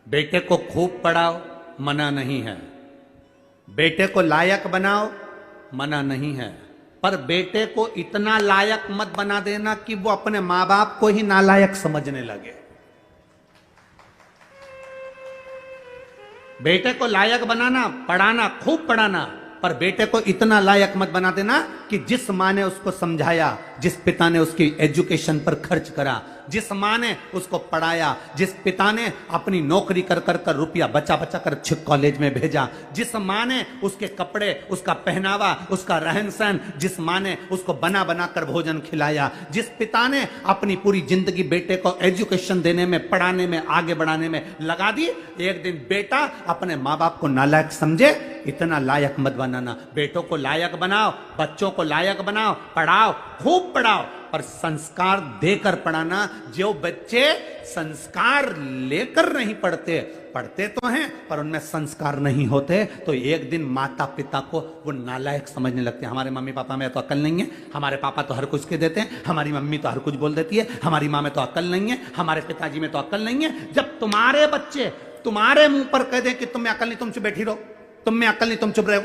बेटे को खूब पढ़ाओ, मना नहीं है। बेटे को लायक बनाओ, मना नहीं है। पर बेटे को इतना लायक मत बना देना कि वो अपने मां बाप को ही नालायक समझने लगे। बेटे को लायक बनाना, पढ़ाना, खूब पढ़ाना, पर बेटे को इतना लायक मत बना देना कि जिस मां ने उसको समझाया, जिस पिता ने उसकी एजुकेशन पर खर्च करा, जिस मां ने उसको पढ़ाया, जिस पिता ने अपनी नौकरी कर कर कर रुपया बचा बचा कर अच्छे कॉलेज में भेजा, जिस मां ने उसके कपड़े, उसका पहनावा, उसका रहन सहन, जिस मां ने उसको बना बना कर भोजन खिलाया, जिस पिता ने अपनी पूरी जिंदगी बेटे को एजुकेशन देने में, पढ़ाने में, आगे बढ़ाने में लगा दी, एक दिन बेटा अपने मां बाप को नालायक समझे, इतना लायक मत बनाना। बेटों को लायक बनाओ, बच्चों को लायक बनाओ, पढ़ाओ, खूब पढ़ाओ, पर संस्कार देकर पढ़ाना। जो बच्चे संस्कार लेकर नहीं पढ़ते, पढ़ते तो हैं पर उनमें संस्कार नहीं होते, तो एक दिन माता पिता को वो नालायक समझने लगते हैं। हमारे मम्मी पापा में तो अकल नहीं है, हमारे पापा तो हर कुछ के देते हैं, हमारी मम्मी तो हर कुछ बोल देती है, हमारी माँ में तो अकल नहीं है, हमारे पिताजी में तो अकल नहीं है। जब तुम्हारे बच्चे तुम्हारे मुंह पर कह दे कि तुम्हें अकल नहीं, तुम चुप बैठी रहो, तुम में अकल नहीं, तुम चुप रहो,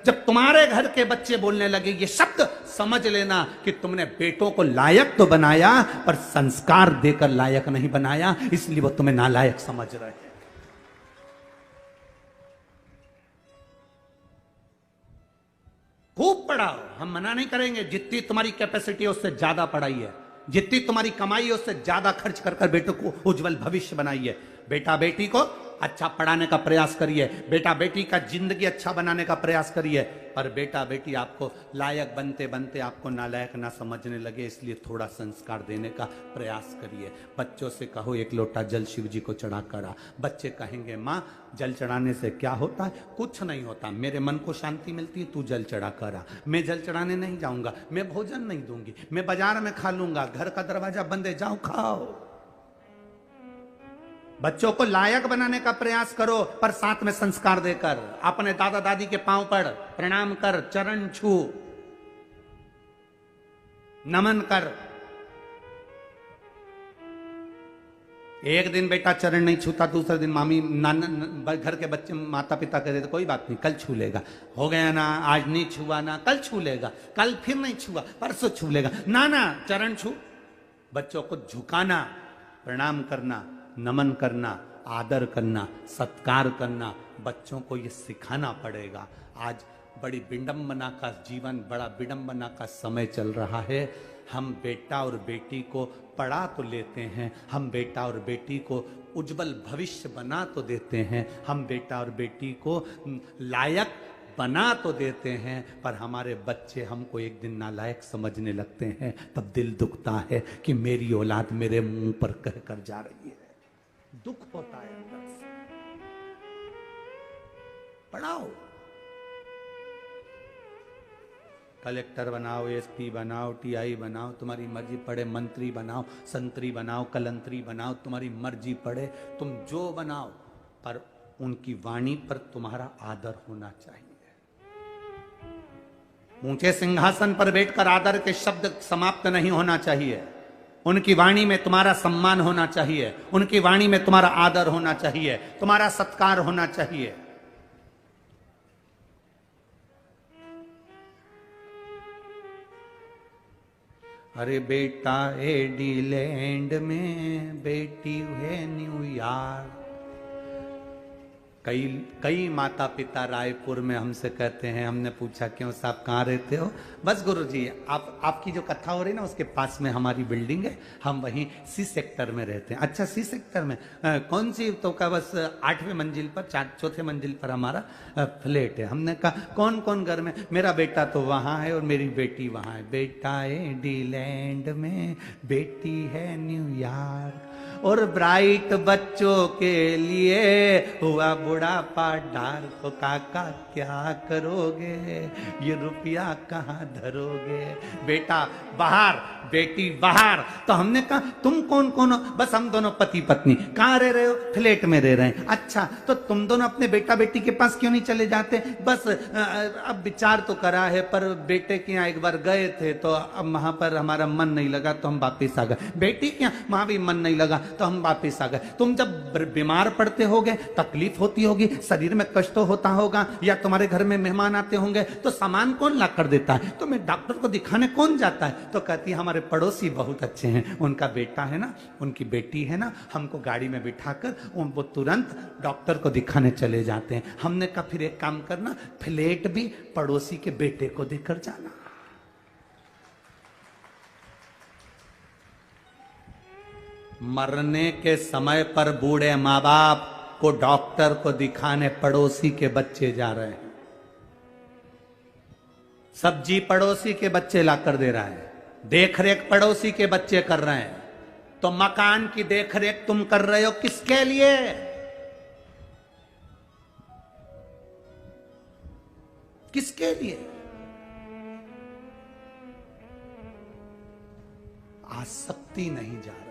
जब तुम्हारे घर के बच्चे बोलने लगे ये शब्द, समझ लेना कि तुमने बेटों को लायक तो बनाया पर संस्कार देकर लायक नहीं बनाया, इसलिए वो तुम्हें नालायक समझ रहे हैं। खूब पढ़ाओ, हम मना नहीं करेंगे, जितनी तुम्हारी कैपेसिटी है उससे ज्यादा पढ़ाई है, जितनी तुम्हारी कमाई है उससे ज्यादा खर्च कर कर बेटों को उज्जवल भविष्य बनाइए। बेटा बेटी को अच्छा पढ़ाने का प्रयास करिए, बेटा बेटी का जिंदगी अच्छा बनाने का प्रयास करिए, पर बेटा बेटी आपको लायक बनते बनते आपको नालायक ना समझने लगे, इसलिए थोड़ा संस्कार देने का प्रयास करिए। बच्चों से कहो एक लोटा जल शिव जी को चढ़ा कर आ। बच्चे कहेंगे माँ जल चढ़ाने से क्या होता है? कुछ नहीं होता, मेरे मन को शांति मिलती है, तू जल चढ़ा कर आ। मैं जल चढ़ाने नहीं जाऊंगा, मैं भोजन नहीं दूंगी, मैं बाजार में खा लूंगा, घर का दरवाजा बंद है, जाओ खाओ। बच्चों को लायक बनाने का प्रयास करो, पर साथ में संस्कार देकर। अपने दादा दादी के पांव पड़, प्रणाम कर, चरण छू, नमन कर। एक दिन बेटा चरण नहीं छूता, दूसरे दिन मामी नाना घर के बच्चे माता पिता कहते कोई बात नहीं, कल छू लेगा, हो गया ना, आज नहीं छुआ ना, कल छू लेगा, कल फिर नहीं छुआ, परसों छू लेगा, ना ना चरण छू। बच्चों को झुकाना, प्रणाम करना, नमन करना, आदर करना, सत्कार करना, बच्चों को ये सिखाना पड़ेगा। आज बड़ी विडंबना का जीवन, बड़ा विडंबना का समय चल रहा है। हम बेटा और बेटी को पढ़ा तो लेते हैं, हम बेटा और बेटी को उज्जवल भविष्य बना तो देते हैं, हम बेटा और बेटी को लायक बना तो देते हैं, पर हमारे बच्चे हमको एक दिन नालायक समझने लगते हैं, तब दिल दुखता है कि मेरी औलाद मेरे मुंह पर कह कर जा रही है। दुख होता है अंदर से। पढ़ाओ, कलेक्टर बनाओ, एसपी बनाओ, टीआई बनाओ, तुम्हारी मर्जी, पढ़े मंत्री बनाओ, संतरी बनाओ, कलंतरी बनाओ, तुम्हारी मर्जी, पढ़े तुम जो बनाओ, पर उनकी वाणी पर तुम्हारा आदर होना चाहिए। ऊंचे सिंहासन पर बैठकर आदर के शब्द समाप्त नहीं होना चाहिए। उनकी वाणी में तुम्हारा सम्मान होना चाहिए, उनकी वाणी में तुम्हारा आदर होना चाहिए, तुम्हारा सत्कार होना चाहिए। अरे बेटा एडीलैंड में, बेटी है न्यूयॉर्क। कई माता पिता रायपुर में हमसे कहते हैं, हमने पूछा क्यों साहब कहाँ रहते हो? बस गुरुजी आपकी जो कथा हो रही ना उसके पास में हमारी बिल्डिंग है, हम वहीं सी सेक्टर में रहते हैं। अच्छा सी सेक्टर में कौन सी? तो का बस 8वें मंजिल पर, चौथे मंजिल पर हमारा फ्लैट है। हमने कहा कौन कौन घर में? मेरा बेटा तो वहाँ है और मेरी बेटी वहाँ है। बेटा एडीलैंड में, बेटी है न्यूयॉर्क। और ब्राइट बच्चों के लिए हुआ बुढ़ापा डार, तो काका क्या करोगे, ये रुपया कहाँ धरोगे? बेटा बाहर, बेटी बाहर। तो हमने कहा तुम कौन कौन हो? बस हम दोनों पति पत्नी। कहाँ रह रहे हो? फ्लैट में रह रहे हैं। अच्छा तो तुम दोनों अपने बेटा बेटी के पास क्यों नहीं चले जाते? बस अब विचार तो करा है, पर बेटे के यहाँ एक बार गए थे तो अब वहां पर हमारा मन नहीं लगा तो हम वापिस आ गए। बेटी के यहाँ वहां भी मन नहीं लगा तो हम वापिस आ गए। तुम जब बीमार पड़ते होगे, तकलीफ होती होगी, शरीर में कष्ट होता होगा, या तुम्हारे घर में मेहमान आते होंगे, तो सामान कौन ला कर देता है? तो मैं डॉक्टर को दिखाने कौन जाता है? तो कहती है हमारे पड़ोसी बहुत अच्छे हैं, उनका बेटा है ना, उनकी बेटी है ना, हमको गाड़ी में बिठाकर वो तुरंत डॉक्टर को दिखाने चले जाते हैं। हमने कहा फिर एक काम करना, फ्लैट भी पड़ोसी के बेटे को देकर जाना। मरने के समय पर बूढ़े माँ बाप को डॉक्टर को दिखाने पड़ोसी के बच्चे जा रहे हैं। सब्जी पड़ोसी के बच्चे लाकर दे रहा है, देख रेख पड़ोसी के बच्चे कर रहे हैं। तो मकान की देख रेख तुम कर रहे हो किसके लिए? किसके लिए? आसक्ति नहीं जा रही।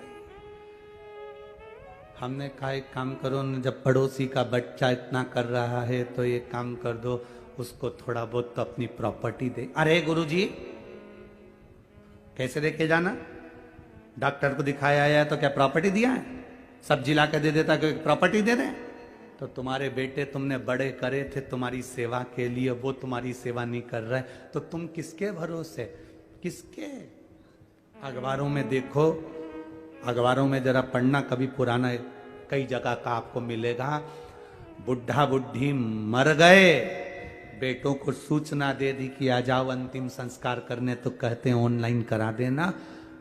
हमने कहा एक काम करो न, जब पड़ोसी का बच्चा इतना कर रहा है तो एक काम कर दो, उसको थोड़ा बहुत तो अपनी प्रॉपर्टी दे। अरे गुरुजी कैसे देके जाना? डॉक्टर को दिखाया है तो क्या प्रॉपर्टी दिया है? सब्जी ला के दे देता कि प्रॉपर्टी दे दें? तो तुम्हारे बेटे तुमने बड़े करे थे तुम्हारी सेवा के लिए, वो तुम्हारी सेवा नहीं कर रहे, तो तुम किसके भरोसे? किसके? अखबारों में देखो, अखबारों में जरा पढ़ना, कभी पुराना कई जगह का आपको मिलेगा। बुढ़ा बुढ़ी मर गए, बेटों को सूचना दे दी कि आ जाओ अंतिम संस्कार करने, तो कहते हैं ऑनलाइन करा देना।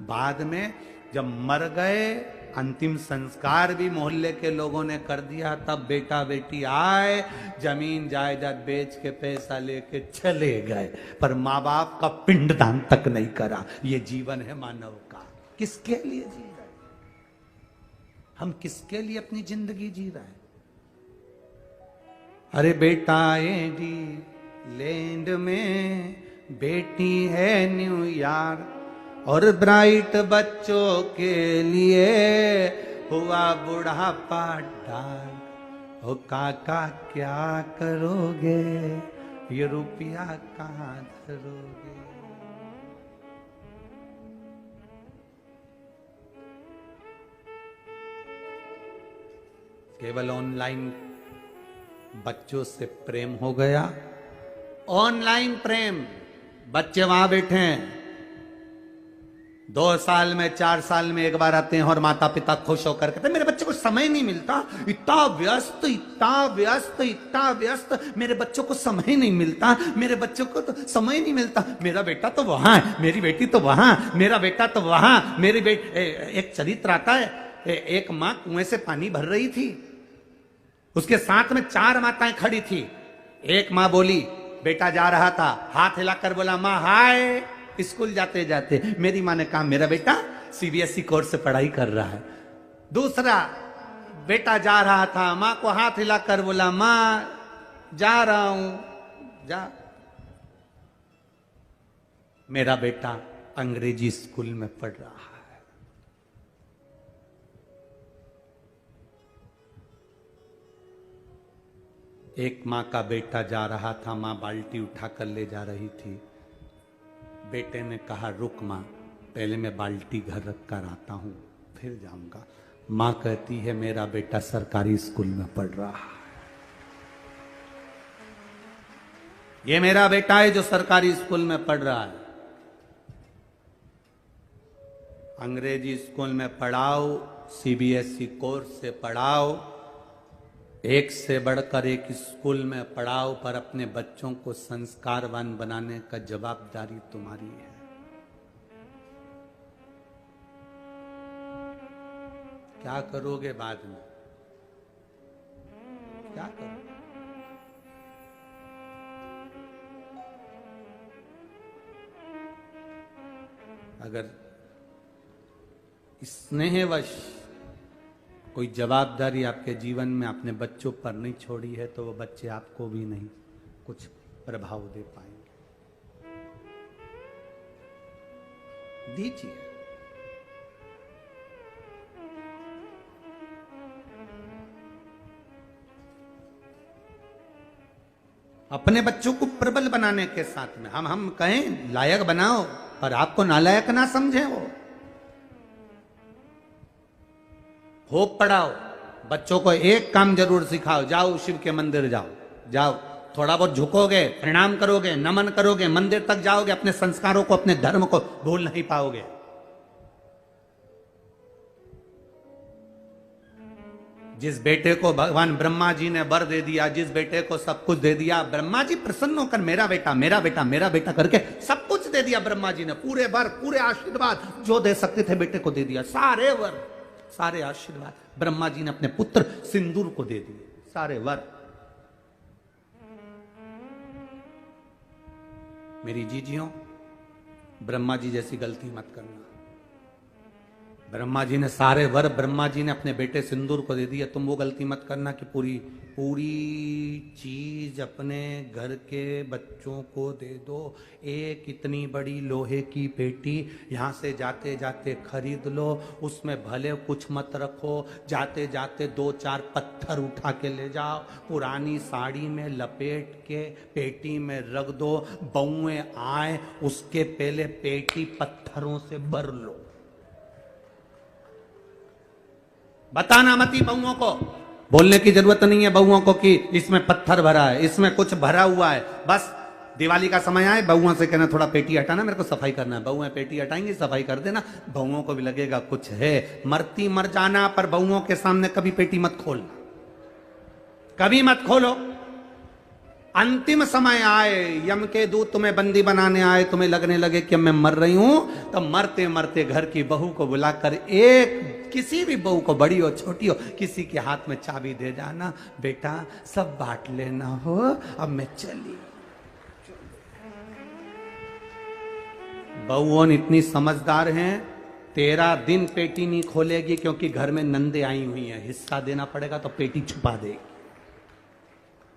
बाद में जब मर गए, अंतिम संस्कार भी मोहल्ले के लोगों ने कर दिया, तब बेटा बेटी आए, जमीन जायदाद बेच के पैसा लेके चले गए, पर माँ बाप का पिंडदान तक नहीं करा। ये जीवन है मानव का। किसके लिए जी रहे? हम किसके लिए अपनी जिंदगी जी रहे हैं? अरे बेटा इंग्लैंड में, बेटी है न्यूयॉर्क, और ब्राइट बच्चों के लिए हुआ बुढ़ापा डार्क। ओ काका क्या करोगे, ये रुपया कहाँ धरोगे? केवल ऑनलाइन बच्चों से प्रेम हो गया। ऑनलाइन प्रेम, बच्चे वहां बैठे हैं, 2 साल में 4 साल में एक बार आते हैं और माता पिता खुश होकर कहते हैं मेरे बच्चे को समय नहीं मिलता, इतना व्यस्त इतना व्यस्त इतना व्यस्त, मेरे बच्चों को समय नहीं मिलता, मेरे बच्चों को तो समय नहीं मिलता। मेरा बेटा तो वहां है, मेरी बेटी तो वहां, मेरा बेटा तो वहां, मेरी बेटी। एक चरित्र आता है, एक माँ कुएं से पानी भर रही थी, उसके साथ में 4 माताएं खड़ी थी। एक माँ बोली, बेटा जा रहा था, हाथ हिलाकर बोला माँ हाय, स्कूल जाते जाते। मेरी माँ ने कहा मेरा बेटा सीबीएसई कोर्स से पढ़ाई कर रहा है। दूसरा बेटा जा रहा था, माँ को हाथ हिलाकर बोला माँ जा रहा हूं, जा। मेरा बेटा अंग्रेजी स्कूल में पढ़ रहा है। एक माँ का बेटा जा रहा था, माँ बाल्टी उठाकर ले जा रही थी। बेटे ने कहा रुक माँ, पहले मैं बाल्टी घर रख कर आता हूं, फिर जाऊंगा। माँ कहती है मेरा बेटा सरकारी स्कूल में पढ़ रहा है। ये मेरा बेटा है जो सरकारी स्कूल में पढ़ रहा है। अंग्रेजी स्कूल में पढ़ाओ, सीबीएसई कोर्स से पढ़ाओ, एक से बढ़कर एक स्कूल में पढ़ाओ, पर अपने बच्चों को संस्कारवान बनाने का जवाबदारी तुम्हारी है। क्या करोगे बाद में? क्या करोगे? अगर स्नेहवश कोई जवाबदारी आपके जीवन में अपने बच्चों पर नहीं छोड़ी है, तो वो बच्चे आपको भी नहीं कुछ प्रभाव दे पाएंगे। दीजिए। अपने बच्चों को प्रबल बनाने के साथ में हम कहें लायक बनाओ, पर आपको नालायक ना समझे वो। खूब पढ़ाओ, बच्चों को एक काम जरूर सिखाओ, जाओ शिव के मंदिर जाओ, जाओ थोड़ा बहुत झुकोगे, प्रणाम करोगे, नमन करोगे, मंदिर तक जाओगे, अपने संस्कारों को, अपने धर्म को भूल नहीं पाओगे। जिस बेटे को भगवान ब्रह्मा जी ने वर दे दिया, जिस बेटे को सब कुछ दे दिया, ब्रह्मा जी प्रसन्न होकर मेरा बेटा मेरा बेटा मेरा बेटा करके सब कुछ दे दिया ब्रह्मा जी ने, पूरे वर पूरे आशीर्वाद जो दे सकते थे बेटे को दे दिया, सारे वर सारे आशीर्वाद ब्रह्मा जी ने अपने पुत्र सिंदूर को दे दिए, सारे वर। मेरी जीजियों, ब्रह्मा जी जैसी गलती मत करना। ब्रह्मा जी ने सारे वर ब्रह्मा जी ने अपने बेटे सिंदूर को दे दिया, तुम वो गलती मत करना कि पूरी पूरी चीज अपने घर के बच्चों को दे दो। एक इतनी बड़ी लोहे की पेटी यहाँ से जाते जाते खरीद लो, उसमें भले कुछ मत रखो, जाते जाते 2-4 पत्थर उठा के ले जाओ, पुरानी साड़ी में लपेट के पेटी में रख दो, बउएं आए उसके पहले पेटी पत्थरों से भर लो। बताना मती बहुओं को, बोलने की जरूरत नहीं है बहुओं को कि इसमें पत्थर भरा है, इसमें कुछ भरा हुआ है। बस दिवाली का समय आए बहुओं से कहना थोड़ा पेटी हटाना, मेरे को सफाई करना है, बहुएं पेटी हटाएंगी, सफाई कर देना, बहुओं को भी लगेगा कुछ है। मरती मर जाना, पर बहुओं के सामने कभी पेटी मत खोलना, कभी मत खोलो। अंतिम समय आए, यम के दूत तुम्हें बंदी बनाने आए, तुम्हें लगने लगे कि मैं मर रही हूं, तो मरते मरते घर की बहू को बुलाकर, एक किसी भी बहू को, बड़ी हो छोटी हो, किसी के हाथ में चाबी दे जाना, बेटा सब बांट लेना हो, अब मैं चली। बहुओं इतनी समझदार हैं, 13 दिन पेटी नहीं खोलेगी, क्योंकि घर में नंदे आई हुई हैं, हिस्सा देना पड़ेगा तो पेटी छुपा देगी।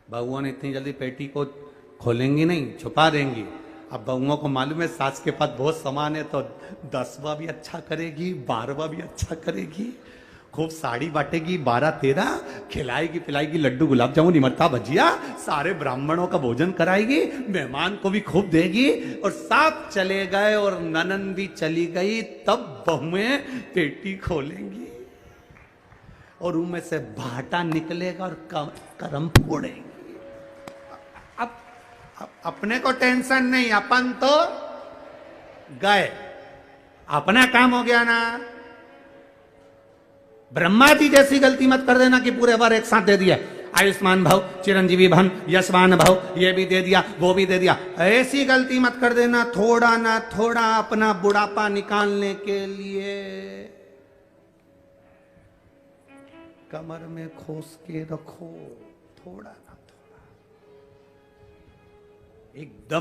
बहुओं ने इतनी जल्दी पेटी को खोलेंगी नहीं, छुपा देंगी। अब बहुओं को मालूम है सास के पास बहुत सामान है, तो 10वां भी अच्छा करेगी, 12वां भी अच्छा करेगी, खूब साड़ी बांटेगी, 12-13 खिलाएगी पिलाएगी, लड्डू गुलाब जामुन इमरता भजिया, सारे ब्राह्मणों का भोजन कराएगी, मेहमान को भी खूब देगी, और सब चले गए और ननन भी चली गई, तब बहुएं पेटी खोलेंगी और उनमें से भाटा निकलेगा और करम फोड़ेंगे। अपने को टेंशन नहीं, अपन तो गए, अपना काम हो गया ना। ब्रह्मा जी जैसी गलती मत कर देना कि पूरे बार एक साथ दे दिया, आयुष्मान भव, चिरंजीवी भवन, यशवान भव, ये भी दे दिया वो भी दे दिया। ऐसी गलती मत कर देना, थोड़ा ना थोड़ा अपना बुढ़ापा निकालने के लिए कमर में खोस के रखो, थोड़ा ना थोड़ा एकदम।